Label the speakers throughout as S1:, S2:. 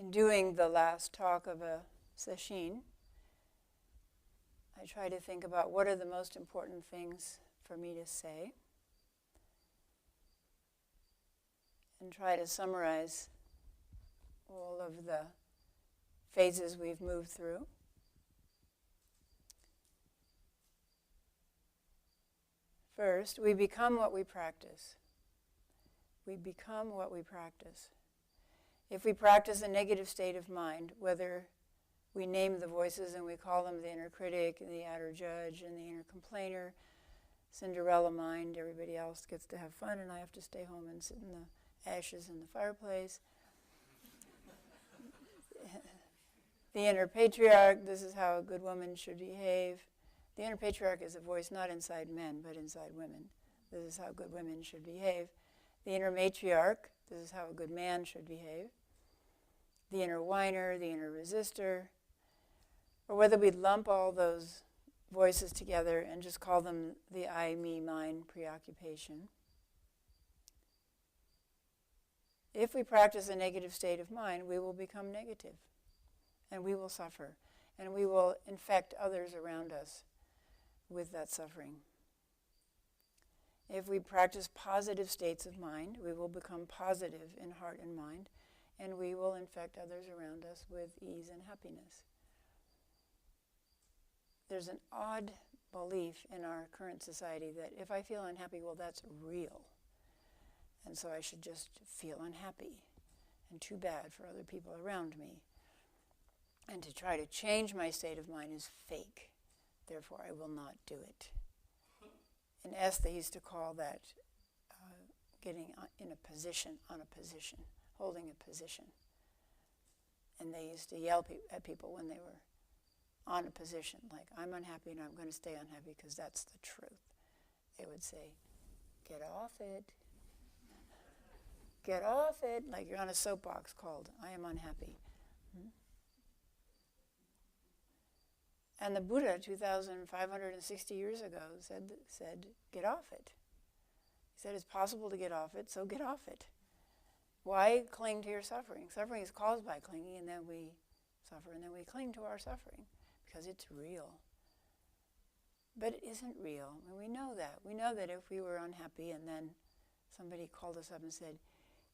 S1: In doing the last talk of a session, I try to think about what are the most important things for me to say, and try to summarize all of the phases we've moved through. First, we become what we practice. We become what we practice. If we practice a negative state of mind, whether we name the voices and we call them the inner critic, and the outer judge, and the inner complainer, Cinderella mind, everybody else gets to have fun and I have to stay home and sit in the ashes in the fireplace. The inner patriarch, this is how a good woman should behave. The inner patriarch is a voice not inside men, but inside women. This is how good women should behave. The inner matriarch, this is how a good man should behave. The inner whiner, the inner resistor, or whether we lump all those voices together and just call them the I, me, mine preoccupation. If we practice a negative state of mind, we will become negative, and we will suffer, and we will infect others around us with that suffering. If we practice positive states of mind, we will become positive in heart and mind, and we will infect others around us with ease and happiness. There's an odd belief in our current society that if I feel unhappy, well, that's real. And so I should just feel unhappy, and too bad for other people around me. And to try to change my state of mind is fake. Therefore, I will not do it. In Est, they used to call that getting in a position, on a position, holding a position. And they used to yell at people when they were on a position, like, I'm unhappy and I'm going to stay unhappy because that's the truth. They would say, get off it. Get off it, like you're on a soapbox called, I am unhappy. And the Buddha, 2,560 years ago, said, get off it. He said, it's possible to get off it, so get off it. Why cling to your suffering? Suffering is caused by clinging, and then we suffer, and then we cling to our suffering, because it's real. But it isn't real, and we know that. We know that if we were unhappy, and then somebody called us up and said,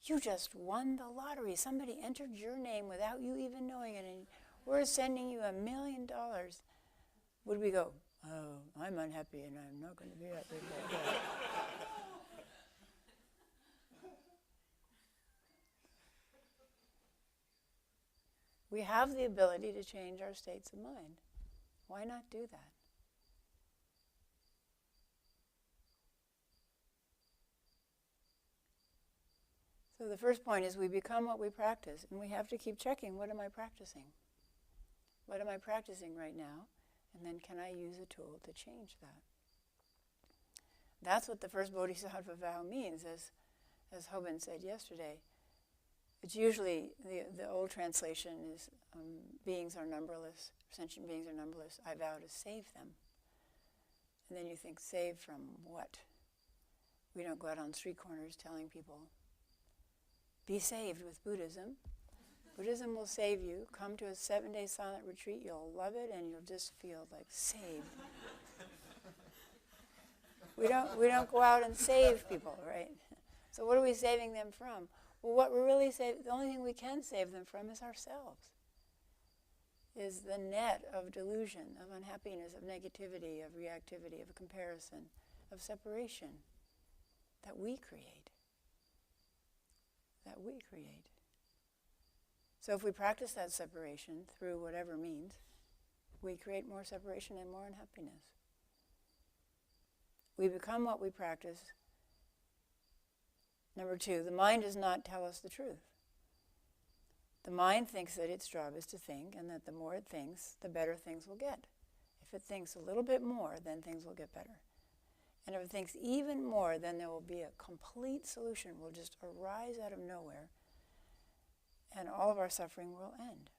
S1: you just won the lottery. Somebody entered your name without you even knowing it, and we're sending you $1 million. Would we go, oh, I'm unhappy and I'm not going to be happy about that? We have the ability to change our states of mind. Why not do that? So the first point is we become what we practice, and we have to keep checking, what am I practicing? What am I practicing right now? And then can I use a tool to change that? That's what the first Bodhisattva Vow means, as Hoban said yesterday. It's usually, the old translation is, beings are numberless, sentient beings are numberless, I vow to save them. And then you think, save from what? We don't go out on street corners telling people, be saved with Buddhism. Buddhism will save you. Come to a 7-day silent retreat. You'll love it, and you'll just feel like saved. We don't go out and save people, right? So what are we saving them from? Well, what we're really saving, the only thing we can save them from is ourselves. Is the net of delusion, of unhappiness, of negativity, of reactivity, of comparison, of separation that we create. That we create. So if we practice that separation through whatever means, we create more separation and more unhappiness. We become what we practice. Number 2, the mind does not tell us the truth. The mind thinks that its job is to think, and that the more it thinks, the better things will get. If it thinks a little bit more, then things will get better. And if it thinks even more, then there will be a complete solution, will just arise out of nowhere, and all of our suffering will end.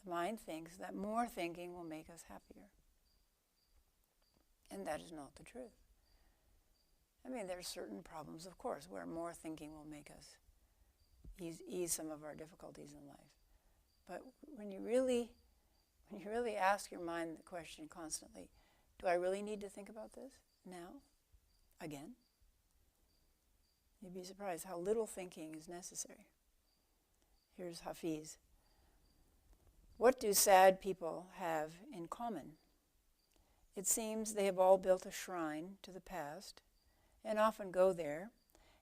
S1: The mind thinks that more thinking will make us happier. And that is not the truth. I mean, there are certain problems, of course, where more thinking will make us ease some of our difficulties in life. But when you really ask your mind the question constantly, do I really need to think about this now? Again? You'd be surprised how little thinking is necessary. Here's Hafiz. What do sad people have in common? It seems they have all built a shrine to the past and often go there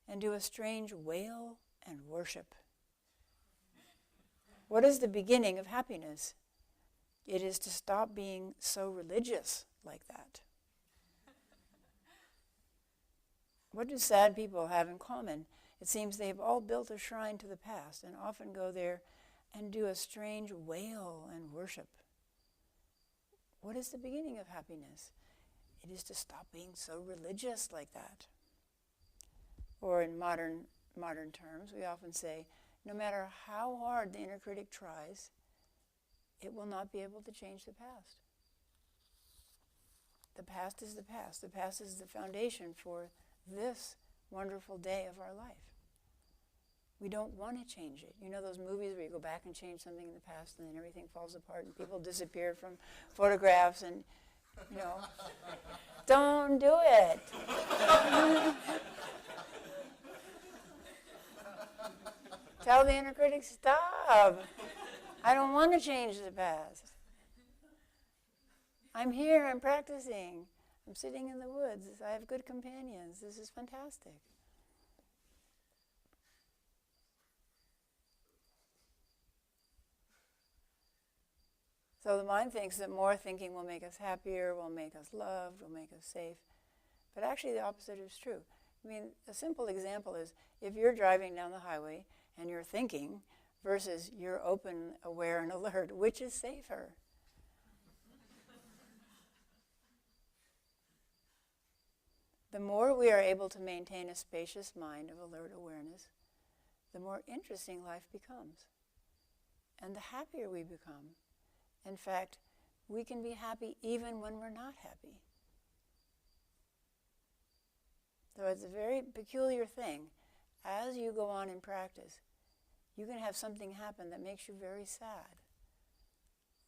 S1: and do a strange wail and worship. What is the beginning of happiness? It is to stop being so religious like that. What do sad people have in common? It seems they have all built a shrine to the past and often go there and do a strange wail and worship. What is the beginning of happiness? It is to stop being so religious like that. Or in modern terms, we often say, no matter how hard the inner critic tries, it will not be able to change the past. The past is the past. The past is the foundation for this wonderful day of our life. We don't want to change it. You know those movies where you go back and change something in the past and then everything falls apart and people disappear from photographs and, don't do it. Tell the inner critic, stop. I don't want to change the past. I'm here, I'm practicing. I'm sitting in the woods. I have good companions. This is fantastic. So the mind thinks that more thinking will make us happier, will make us loved, will make us safe. But actually the opposite is true. I mean, a simple example is if you're driving down the highway and you're thinking versus you're open, aware, and alert, which is safer? The more we are able to maintain a spacious mind of alert awareness, the more interesting life becomes. And the happier we become. In fact, we can be happy even when we're not happy. So it's a very peculiar thing. As you go on in practice, you can have something happen that makes you very sad.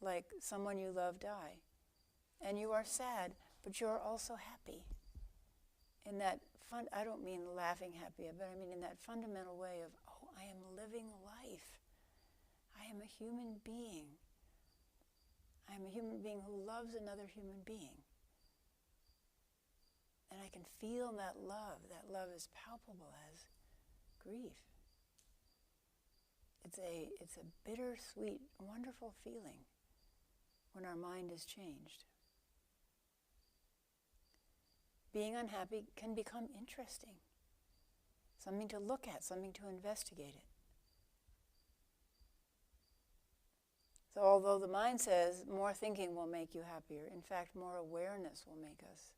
S1: Like someone you love die. And you are sad, but you're also happy. In that I don't mean laughing happy, but I mean in that fundamental way of, oh, I am living life. I am a human being. I am a human being who loves another human being. And I can feel that love. That love is palpable as grief. It's a bittersweet, wonderful feeling when our mind is changed. Being unhappy can become interesting. Something to look at, something to investigate it. So although the mind says more thinking will make you happier, in fact more awareness will make us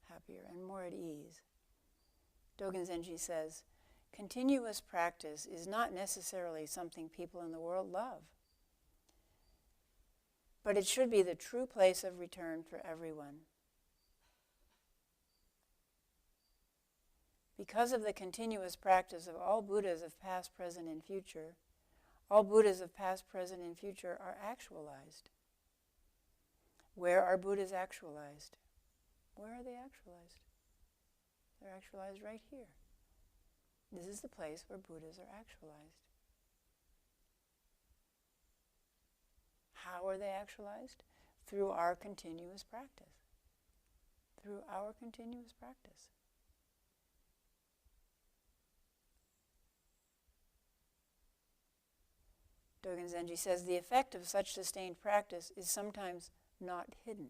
S1: happier and more at ease. Dogen Zenji says, continuous practice is not necessarily something people in the world love, but it should be the true place of return for everyone. Because of the continuous practice of all Buddhas of past, present, and future, all Buddhas of past, present, and future are actualized. Where are Buddhas actualized? Where are they actualized? They're actualized right here. This is the place where Buddhas are actualized. How are they actualized? Through our continuous practice. Through our continuous practice. Dogen Zenji says the effect of such sustained practice is sometimes not hidden.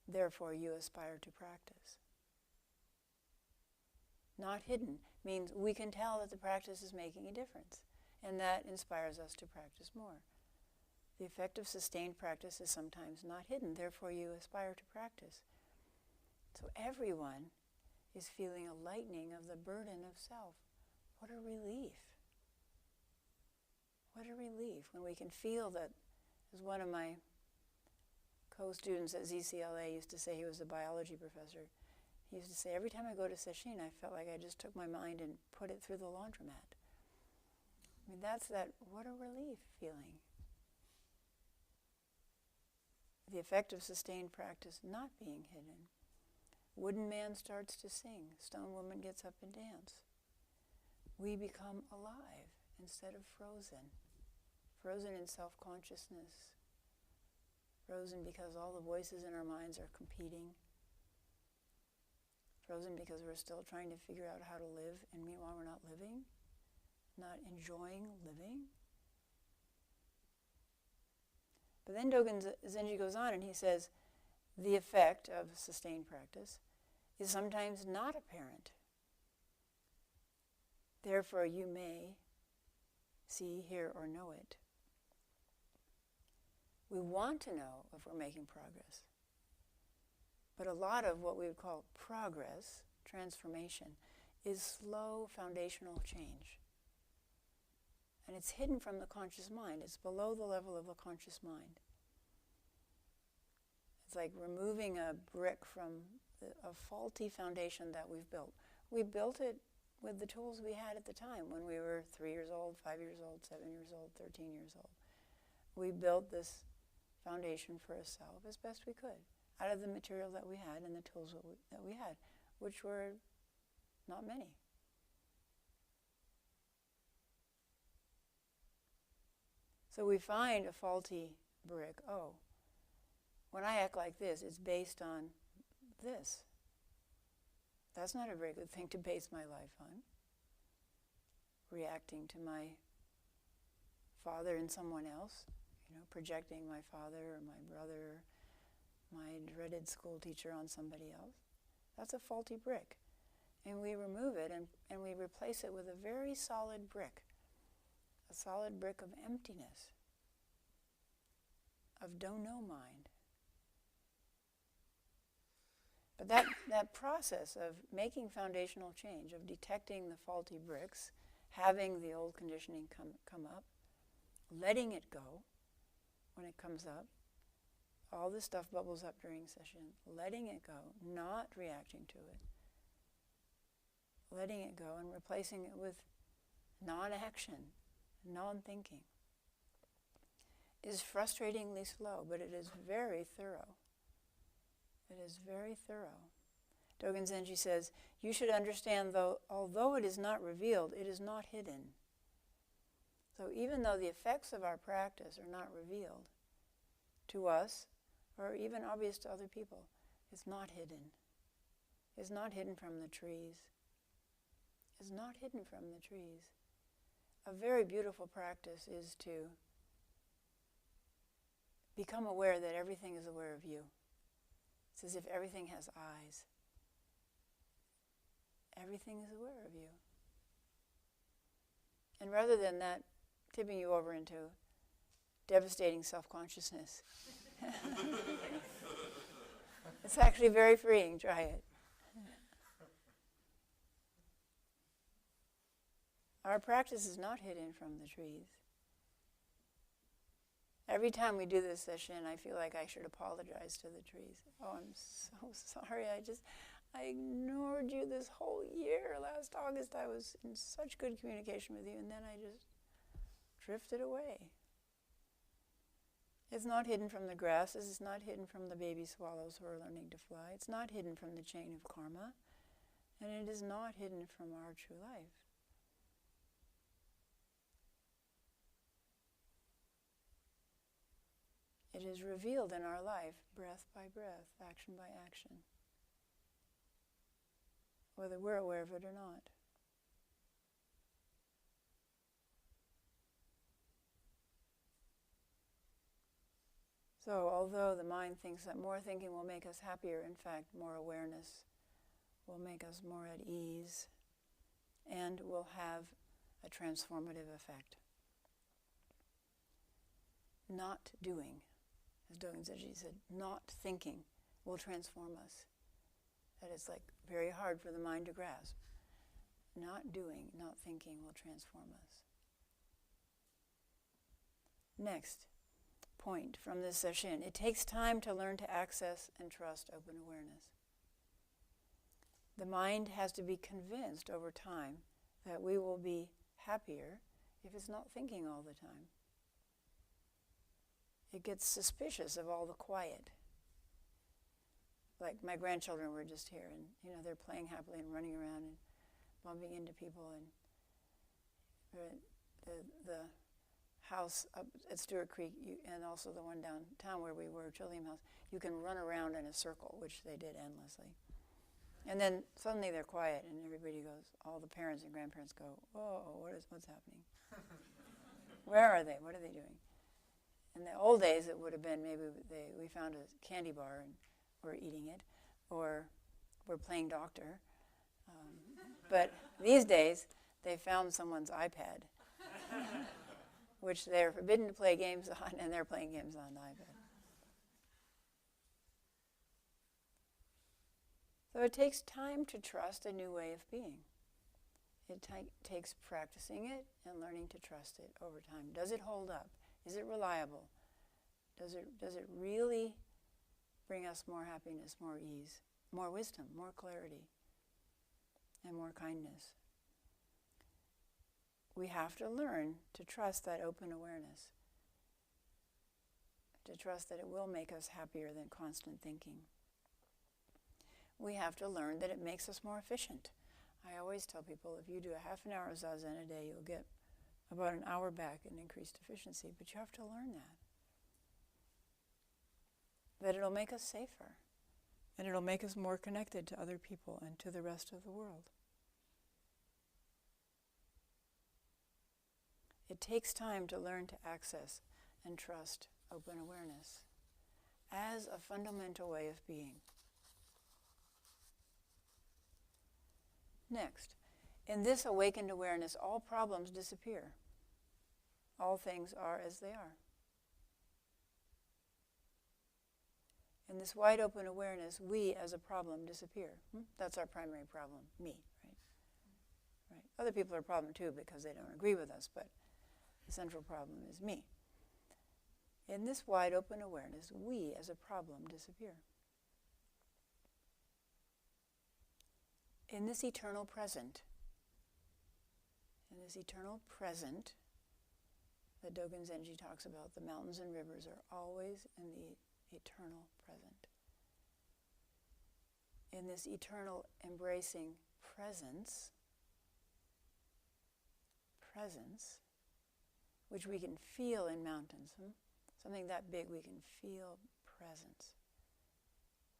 S1: Therefore, you aspire to practice. Not hidden means we can tell that the practice is making a difference, and that inspires us to practice more. The effect of sustained practice is sometimes not hidden. Therefore, you aspire to practice. So everyone is feeling a lightening of the burden of self. What a relief. What a relief when we can feel that, as one of my co-students at ZCLA used to say, he was a biology professor, He used to say, every time I go to sesshin, I felt like I just took my mind and put it through the laundromat. I mean, that's that, what a relief feeling. The effect of sustained practice not being hidden. Wooden man starts to sing. Stone woman gets up and dance. We become alive instead of frozen. Frozen in self-consciousness. Frozen because all the voices in our minds are competing. Frozen because we're still trying to figure out how to live, and meanwhile we're not living, not enjoying living. But then Dogen Zenji goes on and he says, the effect of sustained practice is sometimes not apparent. Therefore you may see, hear, or know it. We want to know if we're making progress. But a lot of what we would call progress, transformation, is slow foundational change. And it's hidden from the conscious mind. It's below the level of the conscious mind. It's like removing a brick from a faulty foundation that we've built. We built it with the tools we had at the time when we were 3 years old, 5 years old, 7 years old, 13 years old. We built this foundation for ourselves as best we could, out of the material that we had and the tools that we had, which were not many. So we find a faulty brick. Oh, when I act like this, it's based on this. That's not a very good thing to base my life on. Reacting to my father and someone else, projecting my father or my brother, my dreaded school teacher on somebody else. That's a faulty brick. And we remove it and we replace it with a very solid brick. A solid brick of emptiness, of don't-know mind. But that process of making foundational change, of detecting the faulty bricks, having the old conditioning come up, letting it go when it comes up, all this stuff bubbles up during session, letting it go, not reacting to it, letting it go and replacing it with non-action, non-thinking, is frustratingly slow, but it is very thorough. It is very thorough. Dogen Zenji says, you should understand, though, although it is not revealed, it is not hidden. So even though the effects of our practice are not revealed to us, or even obvious to other people, it's not hidden. It's not hidden from the trees. It's not hidden from the trees. A very beautiful practice is to become aware that everything is aware of you. It's as if everything has eyes. Everything is aware of you. And rather than that tipping you over into devastating self-consciousness, it's actually very freeing. Try it. Our practice is not hidden from the trees. Every time we do this session, I feel like I should apologize to the trees. Oh, I'm so sorry. I ignored you this whole year. Last August, I was in such good communication with you, and then I just drifted away. It's not hidden from the grasses. It's not hidden from the baby swallows who are learning to fly. It's not hidden from the chain of karma. And it is not hidden from our true life. It is revealed in our life, breath by breath, action by action, whether we're aware of it or not. So, although the mind thinks that more thinking will make us happier, in fact, more awareness will make us more at ease and will have a transformative effect. Not doing, as Dogen Zenji said, not thinking will transform us. That is like very hard for the mind to grasp. Not doing, not thinking will transform us. Next point from this session. It takes time to learn to access and trust open awareness. The mind has to be convinced over time that we will be happier if it's not thinking all the time. It gets suspicious of all the quiet. Like my grandchildren were just here, and they're playing happily and running around and bumping into people, and the house up at Stewart Creek, and also the one downtown where we were, Trillium House, you can run around in a circle, which they did endlessly. And then suddenly they're quiet, and everybody goes, all the parents and grandparents go, "Whoa, what's happening? Where are they? What are they doing?" In the old days, it would have been maybe we found a candy bar and we're eating it, or we're playing doctor. But these days, they found someone's iPad, which they're forbidden to play games on, and they're playing games on the iPad. So it takes time to trust a new way of being. It takes practicing it and learning to trust it over time. Does it hold up? Is it reliable? Does it really bring us more happiness, more ease, more wisdom, more clarity, and more kindness? We have to learn to trust that open awareness, to trust that it will make us happier than constant thinking. We have to learn that it makes us more efficient. I always tell people, if you do a half an hour of Zazen a day, you'll get about an hour back in increased efficiency, but you have to learn that. That it'll make us safer, and it'll make us more connected to other people and to the rest of the world. It takes time to learn to access and trust open awareness as a fundamental way of being. Next, in this awakened awareness, all problems disappear. All things are as they are. In this wide open awareness, we as a problem disappear. That's our primary problem, me, right? Other people are a problem too because they don't agree with us, but the central problem is me. In this wide open awareness, we as a problem disappear. In this eternal present that Dogen Zenji talks about, the mountains and rivers are always in the eternal present. In this eternal embracing presence, which we can feel in mountains. Something that big, we can feel presence.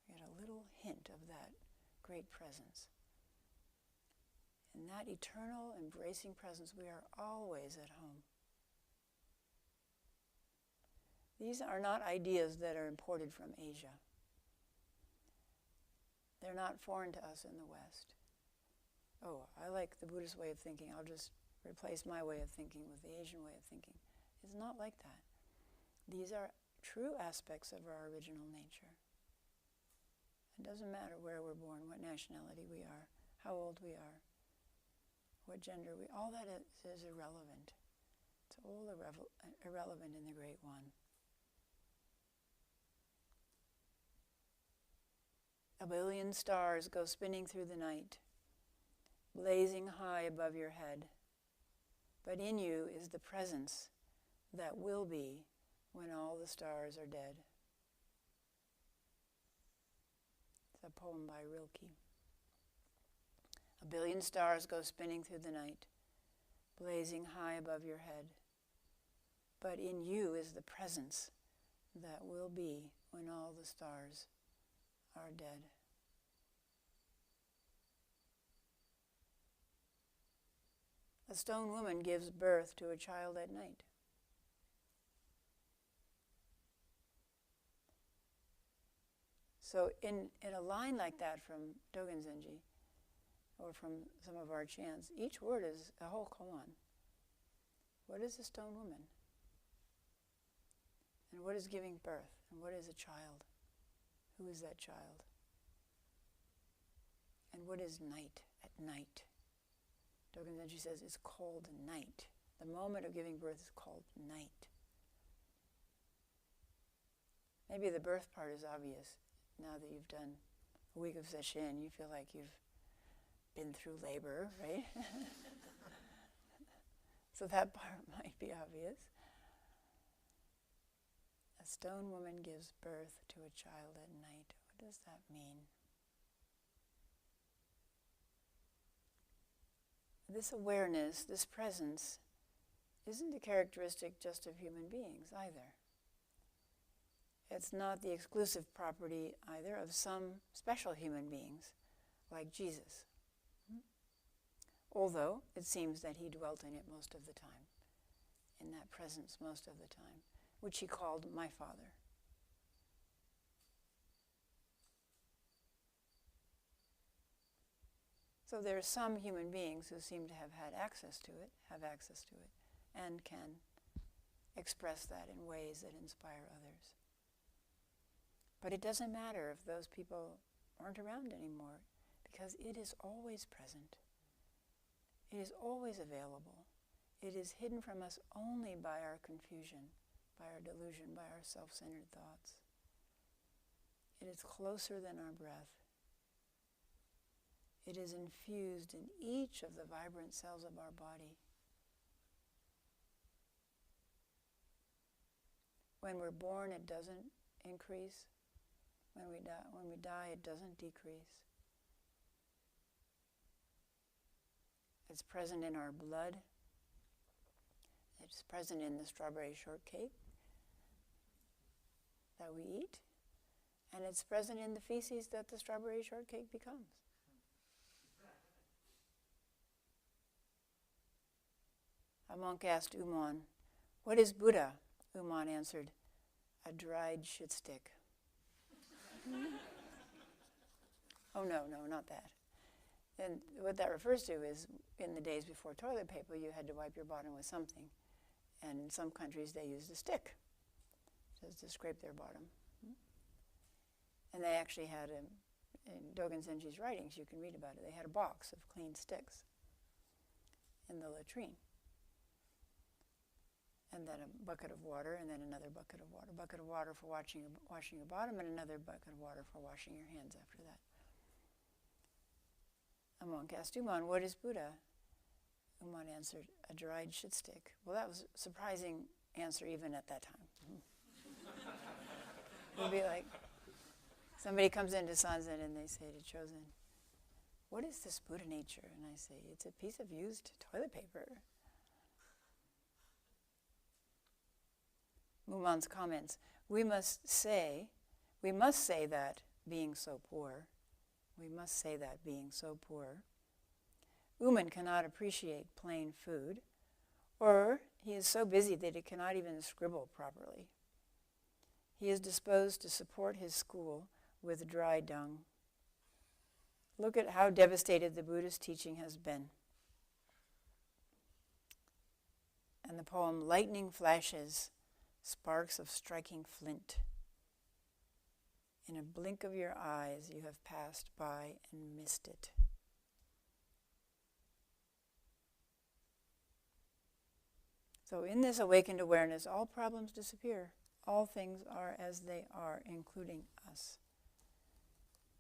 S1: We get a little hint of that great presence. In that eternal embracing presence, we are always at home. These are not ideas that are imported from Asia. They're not foreign to us in the West. Oh, I like the Buddhist way of thinking. I'll just replace my way of thinking with the Asian way of thinking. It's not like that. These are true aspects of our original nature. It doesn't matter where we're born, what nationality we are, how old we are, what gender we are. All that is irrelevant. It's all irrelevant in the Great One. A billion stars go spinning through the night, blazing high above your head. But in you is the presence that will be when all the stars are dead. It's a poem by Rilke. A billion stars go spinning through the night, blazing high above your head. But in you is the presence that will be when all the stars are dead. A stone woman gives birth to a child at night. So in a line like that from Dogen Zenji, or from some of our chants, each word is a whole koan. What is a stone woman? And what is giving birth? And what is a child? Who is that child? And what is night at night? Dogen Zenji says it's called night. The moment of giving birth is called night. Maybe the birth part is obvious. Now that you've done a week of sesshin, you feel like you've been through labor, right? So that part might be obvious. A stone woman gives birth to a child at night. What does that mean? This awareness, this presence, isn't a characteristic just of human beings either. It's not the exclusive property either of some special human beings, like Jesus. Although it seems that he dwelt in it most of the time, in that presence most of the time, which he called my Father. So there are some human beings who seem to have had access to it, and can express that in ways that inspire others. But it doesn't matter if those people aren't around anymore, because it is always present. It is always available. It is hidden from us only by our confusion, by our delusion, by our self-centered thoughts. It is closer than our breath. It is infused in each of the vibrant cells of our body. When we're born, it doesn't increase. When we die, it doesn't decrease. It's present in our blood. It's present in the strawberry shortcake that we eat. And it's present in the feces that the strawberry shortcake becomes. A monk asked Uman, "What is Buddha?" Uman answered, "A dried shit stick." Oh, no, not that. And what that refers to is, in the days before toilet paper, you had to wipe your bottom with something. And in some countries, they used a stick just to scrape their bottom. And they actually had, in Dogen Zenji's writings, you can read about it, they had a box of clean sticks in the latrine. And then a bucket of water, and then another bucket of water. Bucket of water for washing your bottom, and another bucket of water for washing your hands after that. A monk asked Uman, "What is Buddha?" Uman answered, "A dried shit stick." Well, that was a surprising answer even at that time. It would be like, somebody comes into Sanzen and they say to Chozen, "What is this Buddha nature?" And I say, "It's a piece of used toilet paper." Uman's comments, we must say that being so poor, Uman cannot appreciate plain food, or he is so busy that he cannot even scribble properly. He is disposed to support his school with dry dung. Look at how devastated the Buddhist teaching has been. And the poem, "Lightning flashes, sparks of striking flint. In a blink of your eyes, you have passed by and missed it." So in this awakened awareness, all problems disappear. All things are as they are, including us.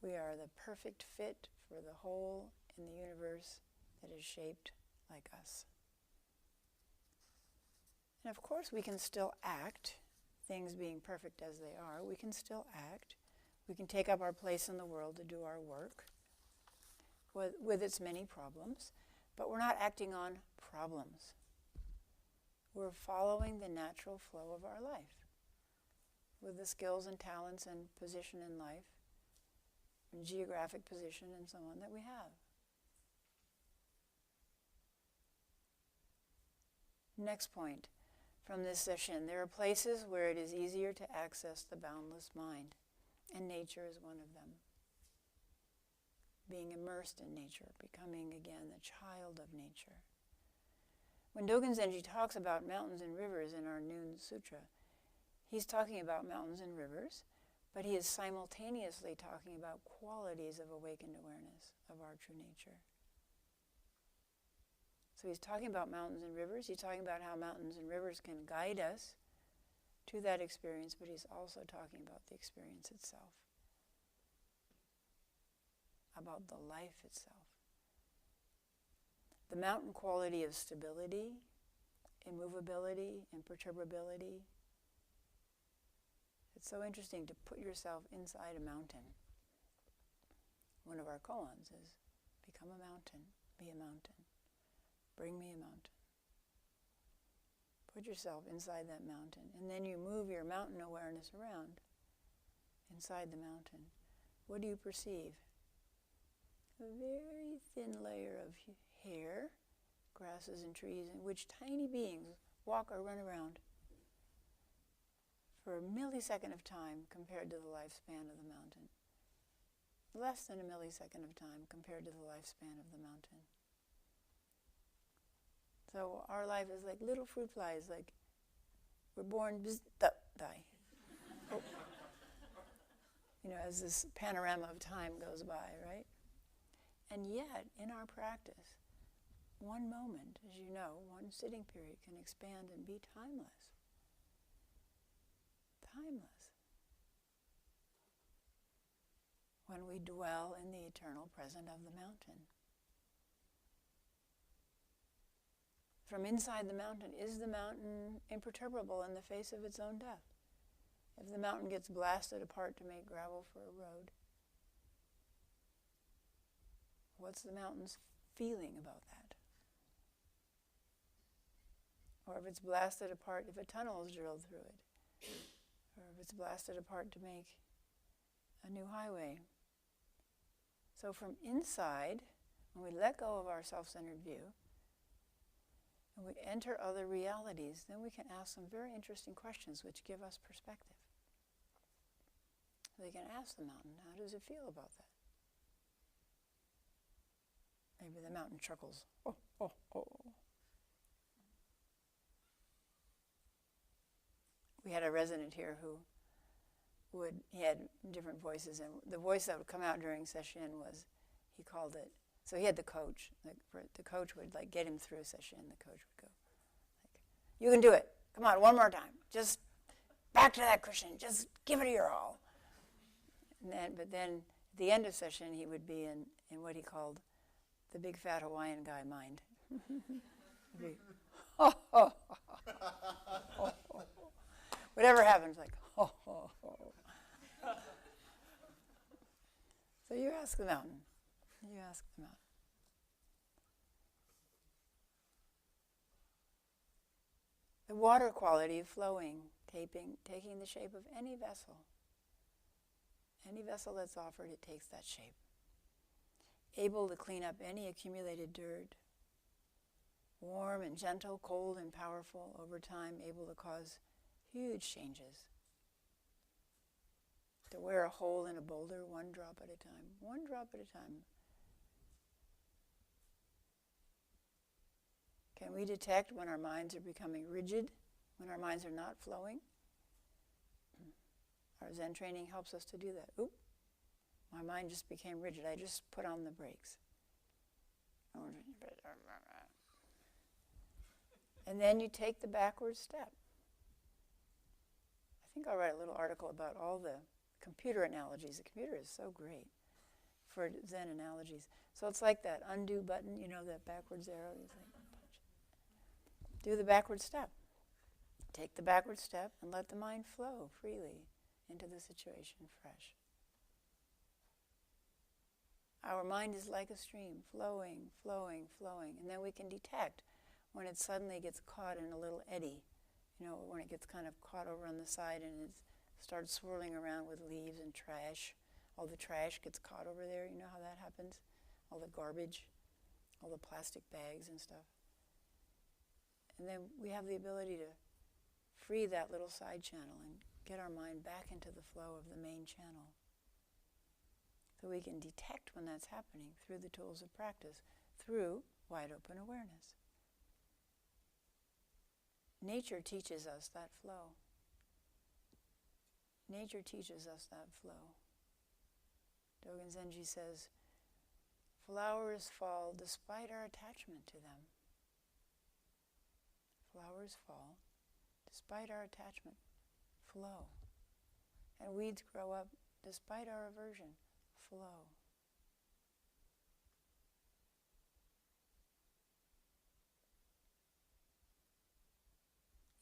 S1: We are the perfect fit for the whole in the universe that is shaped like us. And of course, we can still act, things being perfect as they are, we can still act. We can take up our place in the world to do our work with its many problems, but we're not acting on problems. We're following the natural flow of our life with the skills and talents and position in life, and geographic position and so on that we have. Next point from this session, there are places where it is easier to access the boundless mind, and nature is one of them. Being immersed in nature, becoming again a child of nature. When Dogen Zenji talks about mountains and rivers in our Noon Sutra, he's talking about mountains and rivers, but he is simultaneously talking about qualities of awakened awareness of our true nature. So he's talking about mountains and rivers. He's talking about how mountains and rivers can guide us to that experience, but he's also talking about the experience itself, about the life itself. The mountain quality of stability, immovability, imperturbability. It's so interesting to put yourself inside a mountain. One of our koans is, become a mountain, be a mountain, bring me a mountain. Put yourself inside that mountain, and then you move your mountain awareness around inside the mountain. What do you perceive? A very thin layer of hair, grasses and trees, in which tiny beings walk or run around for a millisecond of time compared to the lifespan of the mountain. Less than a millisecond of time compared to the lifespan of the mountain. So our life is like little fruit flies, like we're born, die. Oh. As this panorama of time goes by, right? And yet, in our practice, one moment, as you know, one sitting period can expand and be timeless. Timeless. When we dwell in the eternal present of the mountain. From inside the mountain, is the mountain imperturbable in the face of its own death? If the mountain gets blasted apart to make gravel for a road, what's the mountain's feeling about that? Or if it's blasted apart, if a tunnel is drilled through it, or if it's blasted apart to make a new highway. So from inside, when we let go of our self-centered view, and we enter other realities, then we can ask some very interesting questions which give us perspective. We can ask the mountain, how does it feel about that? Maybe the mountain chuckles. Oh, oh, oh. We had a resident here who he had different voices, and the voice that would come out during session was, he called it, so he had the coach. The coach would get him through a session. The coach would go, you can do it. Come on, one more time. Just back to that cushion. Just give it your all. But then at the end of session, he would be in what he called the big fat Hawaiian guy mind. Be, oh, oh, oh, oh, oh. Whatever happens, oh, oh, oh. So you ask the mountain. You ask the mountain. The water quality of flowing, taking the shape of any vessel. Any vessel that's offered, it takes that shape. Able to clean up any accumulated dirt. Warm and gentle, cold and powerful, over time able to cause huge changes. To wear a hole in a boulder, one drop at a time. One drop at a time. Can we detect when our minds are becoming rigid, when our minds are not flowing? Our Zen training helps us to do that. Oop, my mind just became rigid. I just put on the brakes. And then you take the backward step. I think I'll write a little article about all the computer analogies. The computer is so great for Zen analogies. So it's like that undo button, that backwards arrow. Do the backward step. Take the backward step and let the mind flow freely into the situation fresh. Our mind is like a stream, flowing, flowing, flowing. And then we can detect when it suddenly gets caught in a little eddy. When it gets kind of caught over on the side and it starts swirling around with leaves and trash. All the trash gets caught over there. You know how that happens? All the garbage, all the plastic bags and stuff. And then we have the ability to free that little side channel and get our mind back into the flow of the main channel. So we can detect when that's happening through the tools of practice, through wide open awareness. Nature teaches us that flow. Nature teaches us that flow. Dogen Zenji says, flowers fall despite our attachment to them. Flowers fall despite our attachment. Flow. And weeds grow up despite our aversion. Flow.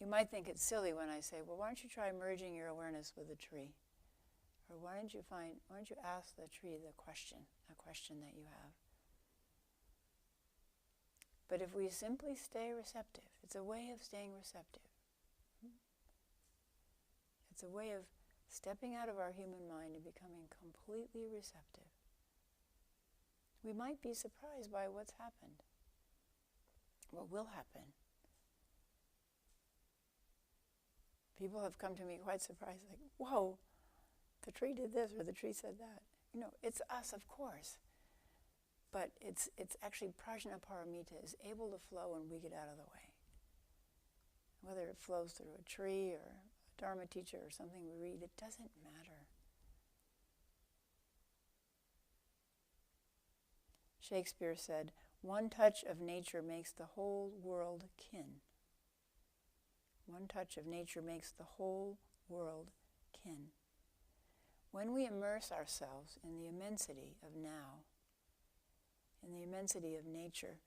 S1: You might think it's silly when I say, well, why don't you try merging your awareness with a tree? Or why don't you ask the tree a question that you have? But if we simply stay receptive, it's a way of staying receptive. It's a way of stepping out of our human mind and becoming completely receptive. We might be surprised by what's happened, what will happen. People have come to me quite surprised, like, whoa, the tree did this or the tree said that. It's us, of course. But it's actually prajna paramita is able to flow when we get out of the way. Whether it flows through a tree or a Dharma teacher or something we read, it doesn't matter. Shakespeare said, "One touch of nature makes the whole world kin." One touch of nature makes the whole world kin. When we immerse ourselves in the immensity of now, in the immensity of nature,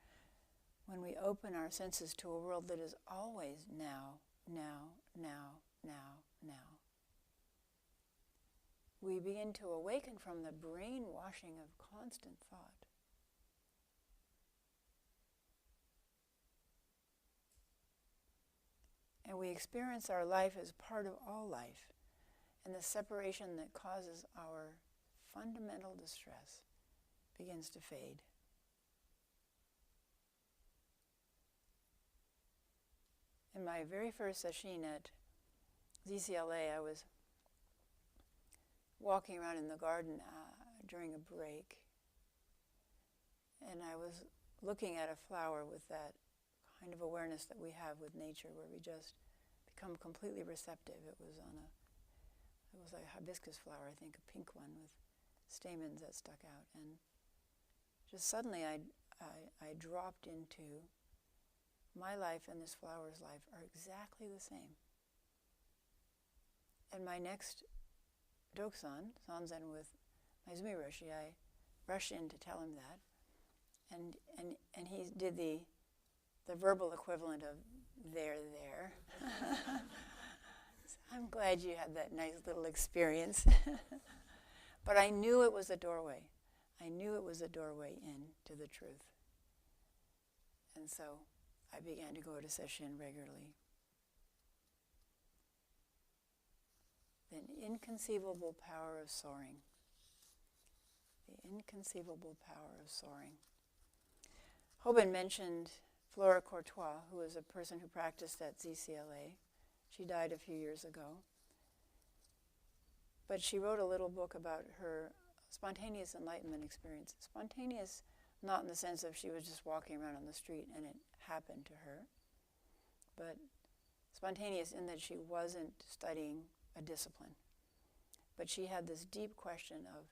S1: when we open our senses to a world that is always now, now, now, now, now, we begin to awaken from the brainwashing of constant thought. And we experience our life as part of all life, and the separation that causes our fundamental distress begins to fade. In my very first session at ZCLA, I was walking around in the garden during a break, and I was looking at a flower with that kind of awareness that we have with nature, where we just become completely receptive. It was a hibiscus flower, I think, a pink one with stamens that stuck out, and just suddenly I dropped into my life and this flower's life are exactly the same. And my next Doksan, Sanzen with Maizumi Roshi, I rushed in to tell him that, and he did the verbal equivalent of there. So I'm glad you had that nice little experience. But I knew it was a doorway. I knew it was a doorway into the truth. And so I began to go to session regularly. The inconceivable power of soaring. The inconceivable power of soaring. Hoban mentioned Flora Courtois, who was a person who practiced at ZCLA. She died a few years ago. But she wrote a little book about her spontaneous enlightenment experience. Spontaneous, not in the sense of she was just walking around on the street and it happened to her, but spontaneous in that she wasn't studying a discipline. But she had this deep question of,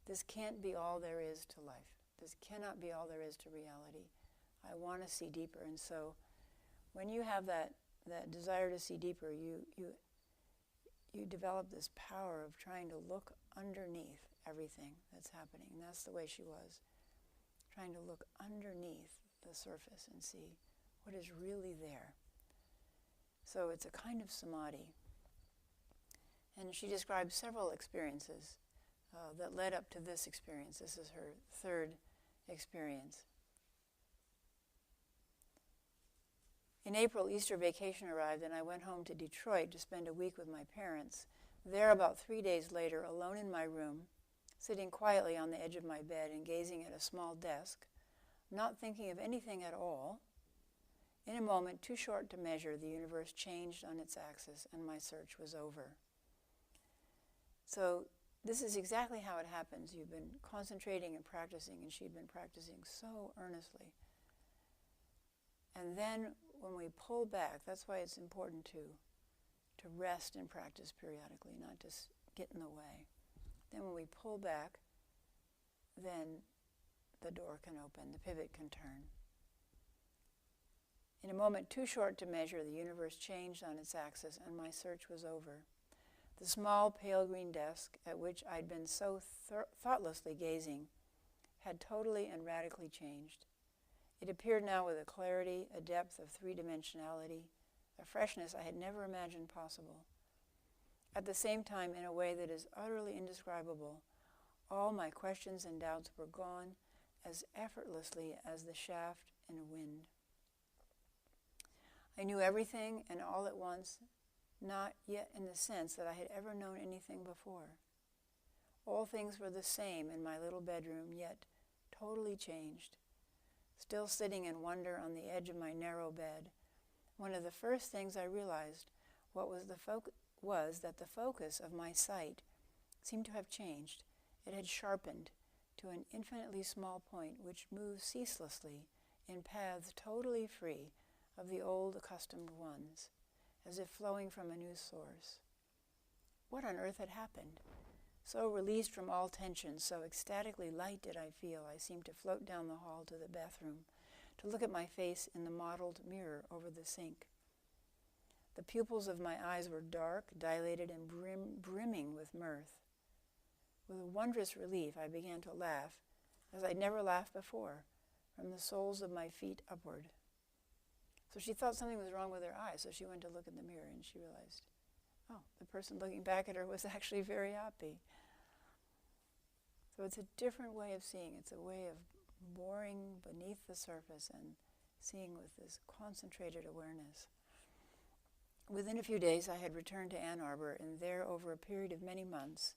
S1: this can't be all there is to life. This cannot be all there is to reality. I want to see deeper. And so when you have that desire to see deeper, you develop this power of trying to look underneath everything that's happening. And that's the way she was, trying to look underneath the surface and see what is really there. So it's a kind of samadhi. And she described several experiences that led up to this experience. This is her third experience. In April, Easter vacation arrived, and I went home to Detroit to spend a week with my parents. There, about 3 days later, alone in my room, sitting quietly on the edge of my bed and gazing at a small desk, not thinking of anything at all, in a moment too short to measure, the universe changed on its axis, and my search was over. So this is exactly how it happens. You've been concentrating and practicing, and she'd been practicing so earnestly. And then when we pull back, that's why it's important to rest and practice periodically, not just get in the way. Then when we pull back, then the door can open, the pivot can turn. In a moment too short to measure, the universe changed on its axis, and my search was over. The small pale green desk at which I'd been so thoughtlessly gazing had totally and radically changed. It appeared now with a clarity, a depth of three-dimensionality, a freshness I had never imagined possible. At the same time, in a way that is utterly indescribable, all my questions and doubts were gone as effortlessly as the shaft in a wind. I knew everything and all at once, not yet in the sense that I had ever known anything before. All things were the same in my little bedroom, yet totally changed. Still sitting in wonder on the edge of my narrow bed, one of the first things I realized was that the focus of my sight seemed to have changed. It had sharpened to an infinitely small point which moved ceaselessly in paths totally free of the old accustomed ones, as if flowing from a new source. What on earth had happened? So released from all tension, so ecstatically light did I feel, I seemed to float down the hall to the bathroom, to look at my face in the mottled mirror over the sink. The pupils of my eyes were dark, dilated, and brimming with mirth. With a wondrous relief, I began to laugh, as I'd never laughed before, from the soles of my feet upward. So she thought something was wrong with her eyes, so she went to look in the mirror, and she realized, oh, the person looking back at her was actually very happy. So it's a different way of seeing. It's a way of boring beneath the surface and seeing with this concentrated awareness. Within a few days, I had returned to Ann Arbor, and there, over a period of many months,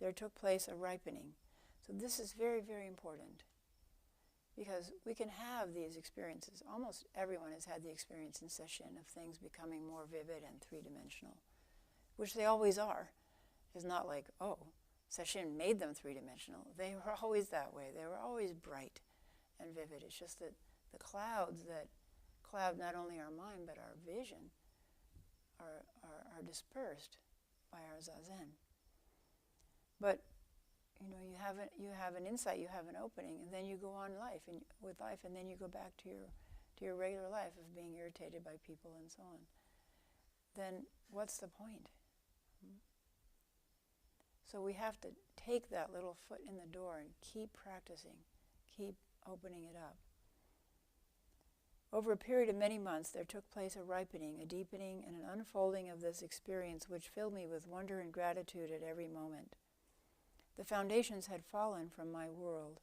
S1: there took place a ripening. So this is very, very important, because we can have these experiences. Almost everyone has had the experience in sesshin of things becoming more vivid and three-dimensional, which they always are. It's not like, oh, sesshin made them three-dimensional. They were always that way. They were always bright and vivid. It's just that the clouds that cloud not only our mind but our vision are dispersed by our zazen. But you have an insight, you have an opening, and then you go on with life, and then you go back to your regular life of being irritated by people and so on. Then what's the point? So we have to take that little foot in the door and keep practicing, keep opening it up. Over a period of many months, there took place a ripening, a deepening, and an unfolding of this experience which filled me with wonder and gratitude at every moment. The foundations had fallen from my world.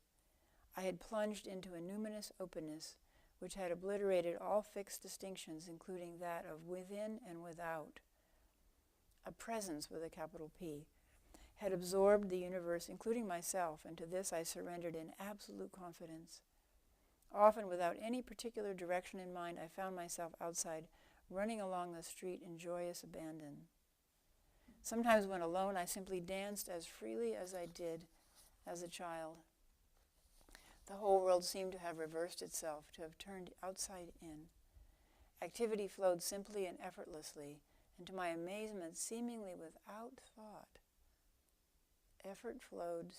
S1: I had plunged into a numinous openness which had obliterated all fixed distinctions, including that of within and without. A presence with a capital P had absorbed the universe, including myself, and to this I surrendered in absolute confidence. Often, without any particular direction in mind, I found myself outside, running along the street in joyous abandon. Sometimes when alone, I simply danced as freely as I did as a child. The whole world seemed to have reversed itself, to have turned outside in. Activity flowed simply and effortlessly, and to my amazement, seemingly without thought. Effort flowed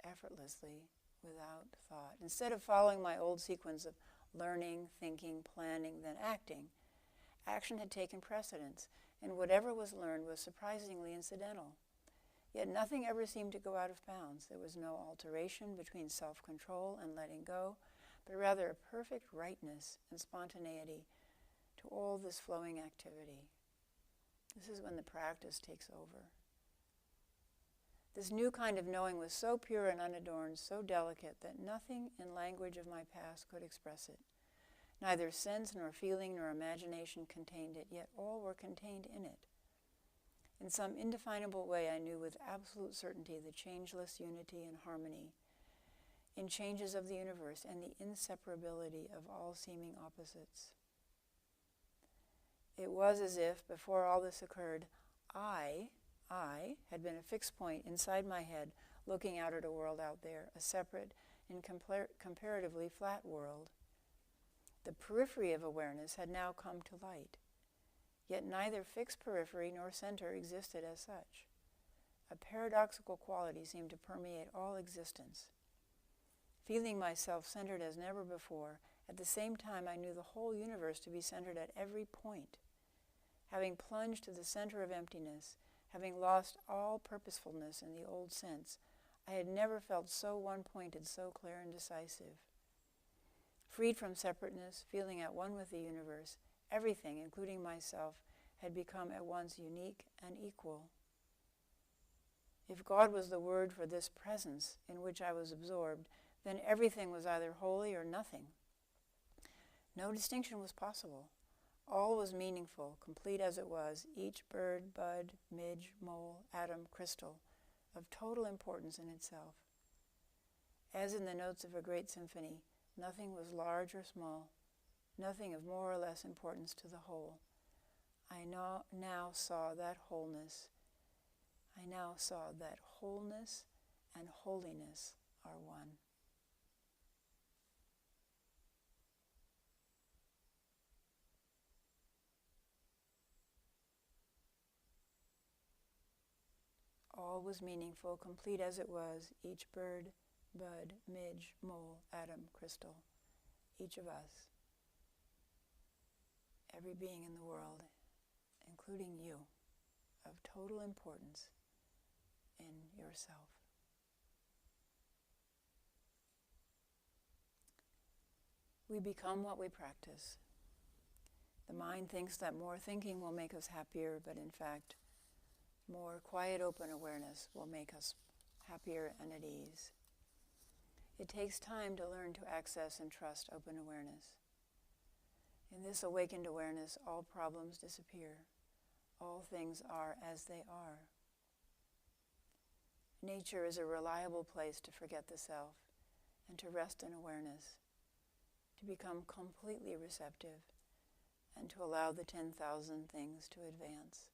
S1: effortlessly without thought. Instead of following my old sequence of learning, thinking, planning, then acting, action had taken precedence, and whatever was learned was surprisingly incidental. Yet nothing ever seemed to go out of bounds. There was no alteration between self-control and letting go, but rather a perfect rightness and spontaneity to all this flowing activity. This is when the practice takes over. This new kind of knowing was so pure and unadorned, so delicate, that nothing in language of my past could express it. Neither sense nor feeling nor imagination contained it, yet all were contained in it. In some indefinable way, I knew with absolute certainty the changeless unity and harmony in changes of the universe and the inseparability of all seeming opposites. It was as if, before all this occurred, I had been a fixed point inside my head, looking out at a world out there, a separate and comparatively flat world. The periphery of awareness had now come to light, yet neither fixed periphery nor center existed as such. A paradoxical quality seemed to permeate all existence. Feeling myself centered as never before, at the same time I knew the whole universe to be centered at every point. Having plunged to the center of emptiness, having lost all purposefulness in the old sense, I had never felt so one-pointed, so clear and decisive. Freed from separateness, feeling at one with the universe, everything, including myself, had become at once unique and equal. If God was the word for this presence in which I was absorbed, then everything was either holy or nothing. No distinction was possible. All was meaningful, complete as it was, each bird, bud, midge, mole, atom, crystal, of total importance in itself. As in the notes of a great symphony, nothing was large or small, nothing of more or less importance to the whole. I now saw that wholeness. I now saw that wholeness and holiness are one. All was meaningful, complete as it was, each bird, bud, midge, mole, atom, crystal, each of us, every being in the world, including you, of total importance in yourself. We become what we practice. The mind thinks that more thinking will make us happier, but in fact, more quiet, open awareness will make us happier and at ease. It takes time to learn to access and trust open awareness. In this awakened awareness, all problems disappear. All things are as they are. Nature is a reliable place to forget the self and to rest in awareness, to become completely receptive, and to allow the 10,000 things to advance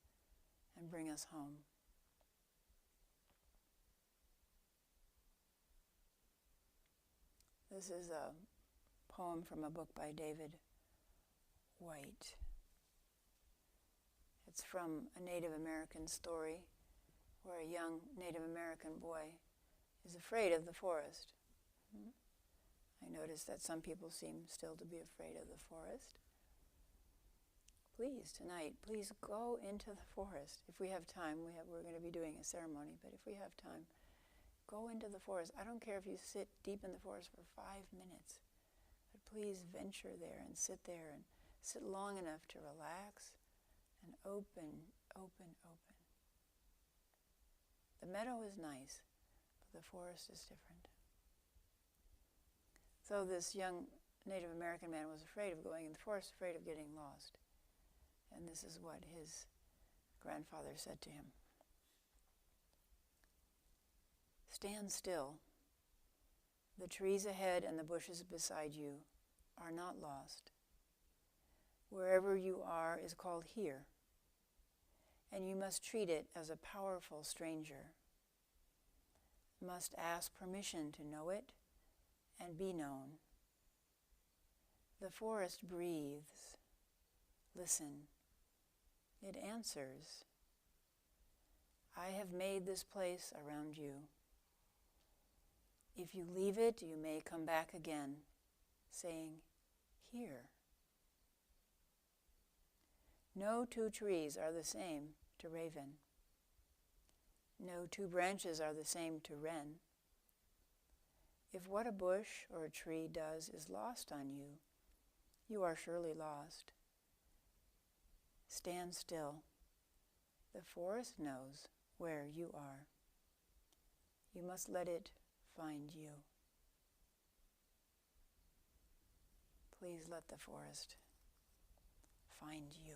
S1: and bring us home. This is a poem from a book by David White. It's from a Native American story where a young Native American boy is afraid of the forest. I noticed that some people seem still to be afraid of the forest. Please, tonight, please go into the forest. If we have time, we're going to be doing a ceremony, but if we have time, go into the forest. I don't care if you sit deep in the forest for 5 minutes, but please venture there and sit long enough to relax and open. The meadow is nice, but the forest is different. So this young Native American man was afraid of going in the forest, afraid of getting lost. And this is what his grandfather said to him. Stand still. The trees ahead and the bushes beside you are not lost. Wherever you are is called here, and you must treat it as a powerful stranger. Must ask permission to know it and be known. The forest breathes. Listen. It answers. I have made this place around you. If you leave it, you may come back again, saying, here. No two trees are the same to raven. No two branches are the same to wren. If what a bush or a tree does is lost on you, you are surely lost. Stand still. The forest knows where you are. You must let it find you. Please let the forest find you.